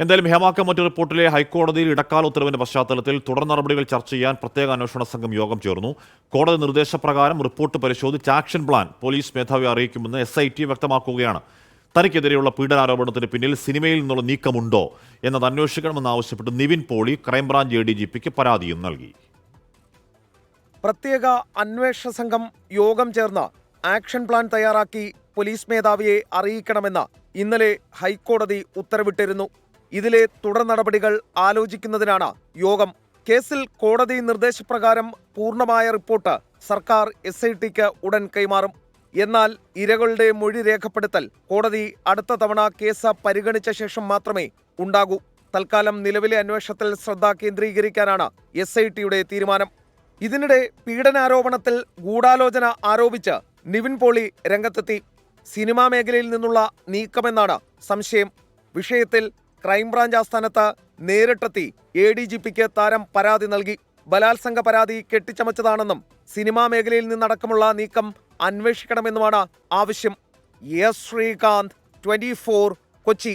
എന്തായാലും ഹേമ കമ്മിറ്റി റിപ്പോർട്ടിലെ ഹൈക്കോടതിയിൽ ഇടക്കാല ഉത്തരവിന്റെ പശ്ചാത്തലത്തിൽ തുടർ നടപടികൾ ചർച്ച ചെയ്യാൻ പ്രത്യേക അന്വേഷണ സംഘം യോഗം ചേർന്നു. കോടതി നിർദ്ദേശപ്രകാരം റിപ്പോർട്ട് പരിശോധിച്ച് ആക്ഷൻ പ്ലാൻ പോലീസ് മേധാവി അറിയിക്കുമെന്ന് SIT വ്യക്തമാക്കുകയാണ്. തനിക്കെതിരെയുള്ള പീഡനാരോപണത്തിന് പിന്നിൽ സിനിമയിൽ നിന്നുള്ള നീക്കമുണ്ടോ എന്നത് അന്വേഷിക്കണമെന്നാവശ്യപ്പെട്ട് നിവിൻ പോളി ക്രൈംബ്രാഞ്ച് ADGPക്ക് പരാതിയും നൽകി. പ്രത്യേക അന്വേഷണ സംഘം യോഗം ചേർന്ന് ആക്ഷൻ പ്ലാൻ തയ്യാറാക്കി പോലീസ് മേധാവിയെ അറിയിക്കണമെന്ന് ഇന്നലെ ഹൈക്കോടതി ഉത്തരവിട്ടിരുന്നു. ഇതിലെ തുടർ നടപടികൾ ആലോചിക്കുന്നതിനാണ് യോഗം. കേസിൽ കോടതി നിർദ്ദേശപ്രകാരം പൂർണ്ണമായ റിപ്പോർട്ട് സർക്കാർ SITക്ക് ഉടൻ കൈമാറും. എന്നാൽ ഇരകളുടെ മൊഴി രേഖപ്പെടുത്തൽ കോടതി അടുത്ത തവണ കേസ് പരിഗണിച്ച ശേഷം മാത്രമേ ഉണ്ടാകൂ. തൽക്കാലം നിലവിലെ അന്വേഷണത്തിൽ ശ്രദ്ധ കേന്ദ്രീകരിക്കാനാണ് SITയുടെ തീരുമാനം. ഇതിനിടെ പീഡനാരോപണത്തിൽ ഗൂഢാലോചന ആരോപിച്ച് നിവിൻ പോളി രംഗത്തെത്തി. സിനിമാ മേഖലയിൽ നിന്നുള്ള നീക്കമെന്നാണ് സംശയം. വിഷയത്തിൽ ക്രൈംബ്രാഞ്ച് ആസ്ഥാനത്ത് നേരിട്ടെത്തി ADGPക്ക് താരം പരാതി നൽകി. ബലാത്സംഗ പരാതി കെട്ടിച്ചമച്ചതാണെന്നും സിനിമാ മേഖലയിൽ നിന്നടക്കമുള്ള നീക്കം അന്വേഷിക്കണമെന്നുമാണ് ആവശ്യം. ശ്രീകാന്ത്, 24, കൊച്ചി.